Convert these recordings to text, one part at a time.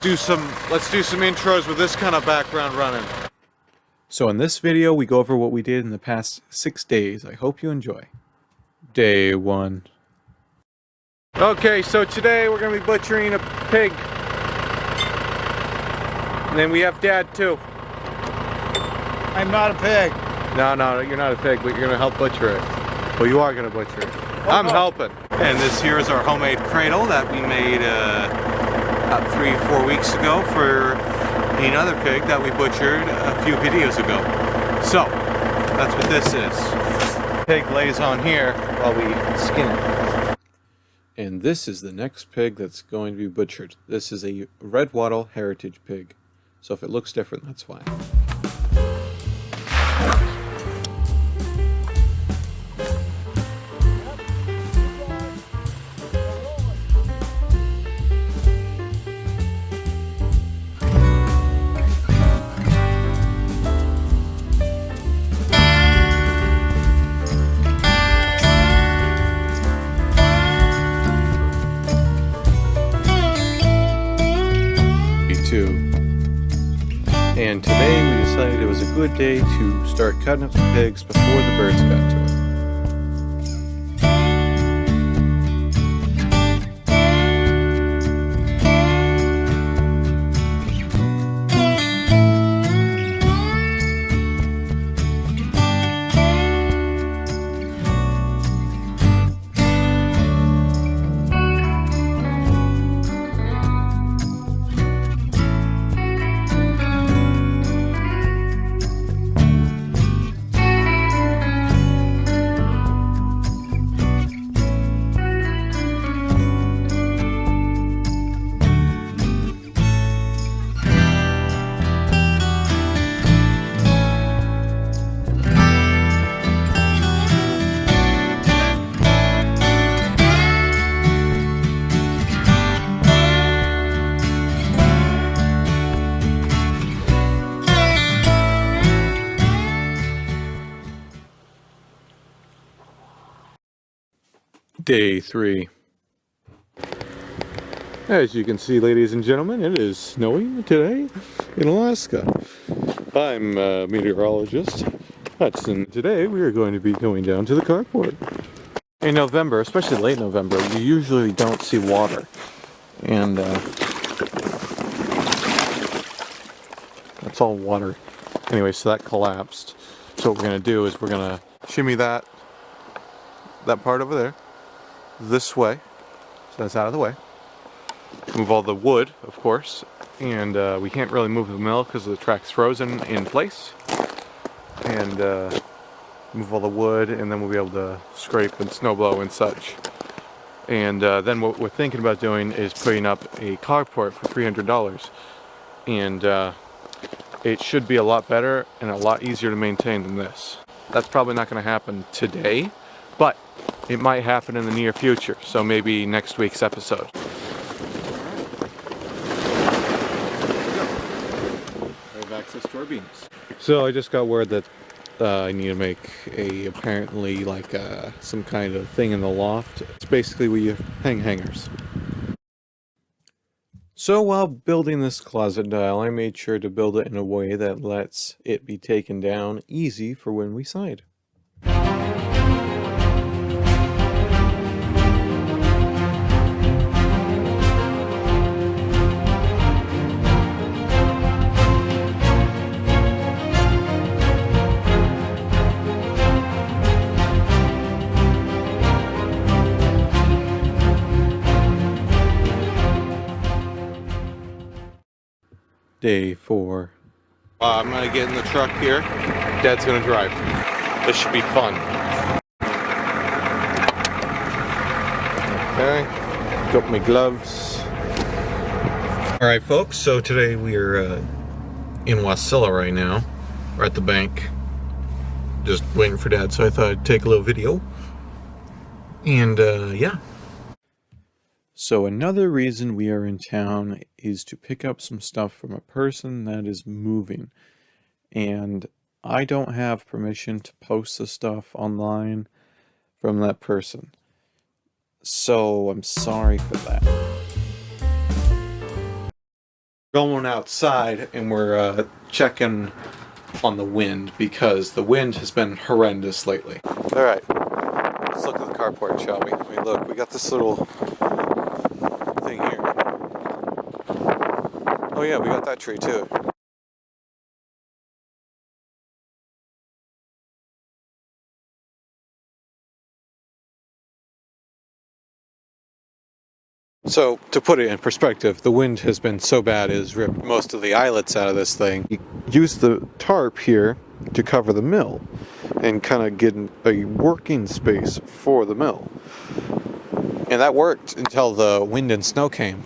do some intros with this kind of background running. So in this video, we go over what we did in the past 6 days. I hope you enjoy. Day 1. Okay, so today we're gonna be butchering a pig. And then we have Dad too. I'm not a pig. No, you're not a pig, but you're gonna help butcher it. Well, you are gonna butcher it. I'm helping. And this here is our homemade cradle that we made about 3 or 4 weeks ago for another pig that we butchered a few videos ago. So, that's what this is. Pig lays on here while we skin it. And this is the next pig that's going to be butchered. This is a red wattle heritage pig. So if it looks different, that's why. And today we decided it was a good day to start cutting up the pigs before the birds got to it. Day 3. As you can see, ladies and gentlemen, it is snowing today in Alaska. I'm a meteorologist. And today we are going to be going down to the carport. In November, especially late November, you usually don't see water. And that's all water. Anyway, so that collapsed. So what we're going to do is we're going to shimmy that part over there this way, so that's out of the way. Move all the wood, of course, and we can't really move the mill because the track's frozen in place. And move all the wood, and then we'll be able to scrape and snow blow and such. And then what we're thinking about doing is putting up a carport for $300, and it should be a lot better and a lot easier to maintain than this. That's probably not going to happen today, but it might happen in the near future, so maybe next week's episode. I have access to our beams. So I just got word that I need to make apparently like some kind of thing in the loft. It's basically where you hang hangers. So while building this closet dial, I made sure to build it in a way that lets it be taken down easy for when we side. Day 4. I'm gonna get in the truck here. Dad's gonna drive. This should be fun. Okay, got my gloves. All right, folks. So today we are in Wasilla right now. We're at the bank, just waiting for Dad. So I thought I'd take a little video. And yeah. So another reason we are in town is to pick up some stuff from a person that is moving. And I don't have permission to post the stuff online from that person. So I'm sorry for that. Going outside and we're checking on the wind because the wind has been horrendous lately. All right, let's look at the carport, shall we? I mean, look, we got this little thing here. Oh yeah, we got that tree too. So, to put it in perspective, the wind has been so bad it has ripped most of the eyelets out of this thing. You use the tarp here to cover the mill and kind of get a working space for the mill. And that worked until the wind and snow came.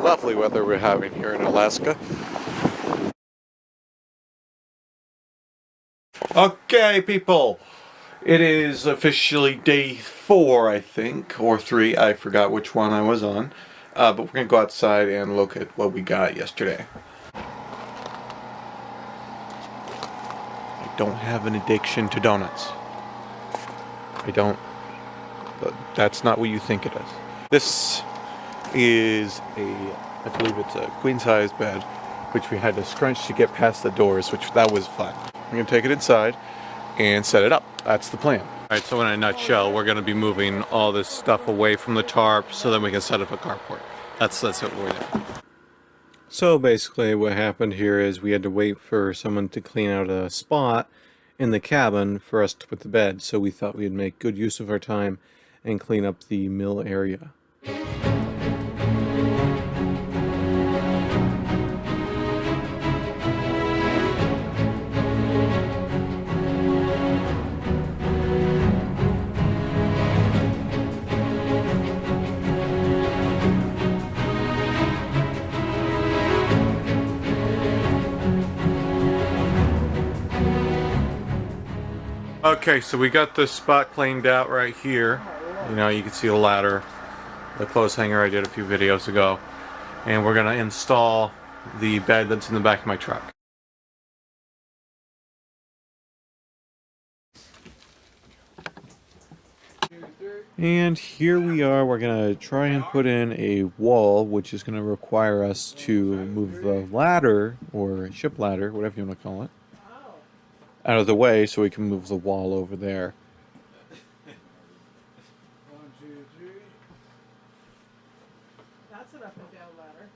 Lovely weather we're having here in Alaska. Okay, people, it is officially day 4, I think, or 3. I forgot which one I was on. But we're gonna go outside and look at what we got yesterday. I don't have an addiction to donuts. I don't. But that's not what you think it is. This is I believe it's a queen size bed, which we had to scrunch to get past the doors, which that was fun. I'm gonna take it inside and set it up. That's the plan. All right, so in a nutshell, we're gonna be moving all this stuff away from the tarp so that we can set up a carport. That's what we're doing. So basically what happened here is we had to wait for someone to clean out a spot in the cabin for us to put the bed, so we thought we'd make good use of our time and clean up the mill area. Okay, so we got this spot cleaned out right here. You know, you can see the ladder, the clothes hanger I did a few videos ago. And we're gonna install the bed that's in the back of my truck. And here we are, we're gonna try and put in a wall, which is gonna require us to move the ladder, or ship ladder, whatever you want to call it, out of the way so we can move the wall over there. That's an up and down ladder.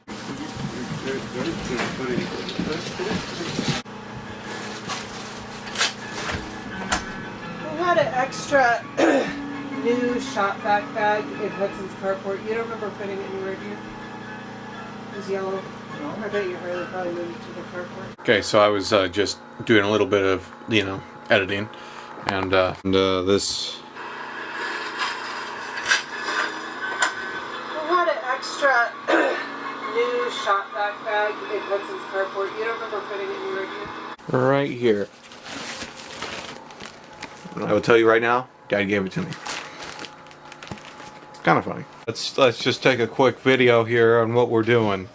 We had an extra new shop vac bag in Hudson's carport. You don't remember putting it anywhere, do you? It was yellow. I bet you really probably moved it to the carport. Okay, so I was just doing a little bit of, editing, and this. We had an extra new shop vac bag in Hudson's carport. You don't remember putting it anywhere, do you? Right here. I will tell you right now, Dad gave it to me. It's kind of funny. Let's just take a quick video here on what we're doing.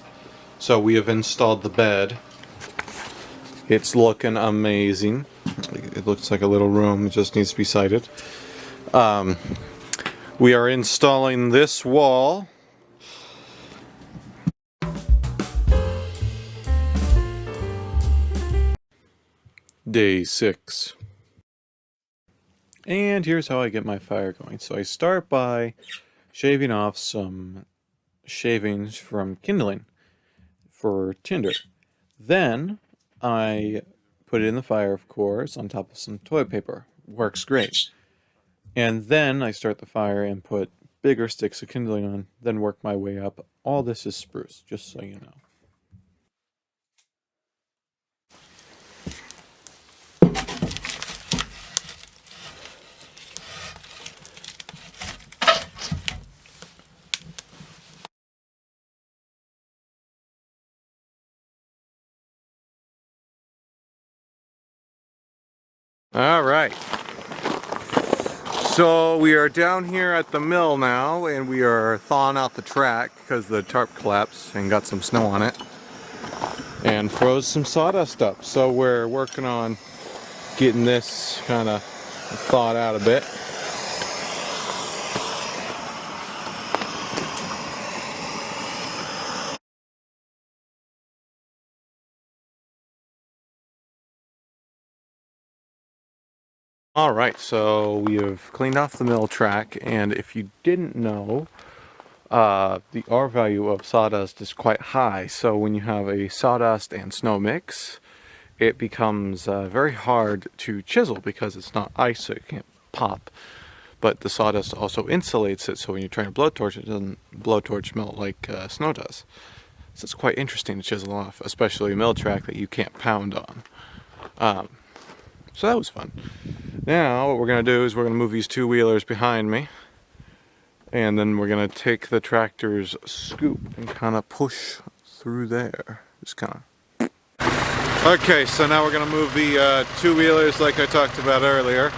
So we have installed the bed. It's looking amazing. It looks like a little room. It just needs to be sited. We are installing this wall. Day 6. And here's how I get my fire going. So I start by shaving off some shavings from kindling for tinder. Then I put it in the fire, of course, on top of some toilet paper. Works great. And then I start the fire and put bigger sticks of kindling on, then work my way up. All this is spruce, just so you know. All right. So we are down here at the mill now, and we are thawing out the track because the tarp collapsed and got some snow on it and froze some sawdust up. So we're working on getting this kind of thawed out a bit. All right, so we have cleaned off the mill track, and if you didn't know, the R value of sawdust is quite high. So when you have a sawdust and snow mix, it becomes very hard to chisel because it's not ice, so it can't pop. But the sawdust also insulates it, so when you're trying to blowtorch, it doesn't blowtorch melt like snow does. So it's quite interesting to chisel off, especially a mill track that you can't pound on. So that was fun. Now what we're going to do is we're going to move these two-wheelers behind me, and then we're going to take the tractor's scoop and kind of push through there. Just kind of. Okay, so now we're going to move the two-wheelers like I talked about earlier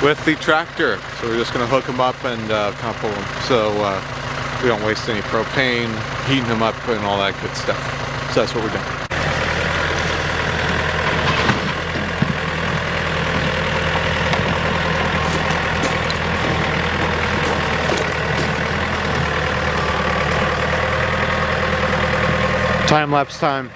with the tractor. So we're just going to hook them up and kind of pull them so we don't waste any propane, heating them up and all that good stuff. So that's what we're doing. Time-lapse time.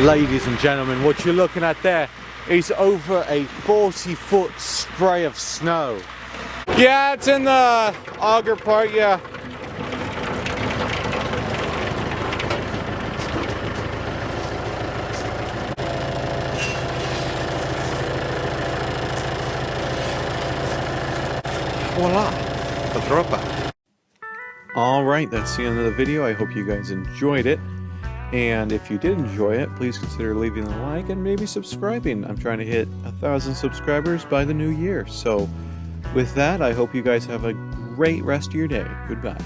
Ladies and gentlemen, what you're looking at there is over a 40-foot spray of snow. Yeah, it's in the auger part, yeah. Voila, the tropa. All right, that's the end of the video. I hope you guys enjoyed it. And if you did enjoy it, please consider leaving a like and maybe subscribing. I'm trying to hit 1,000 subscribers by the new year. So with that, I hope you guys have a great rest of your day. Goodbye.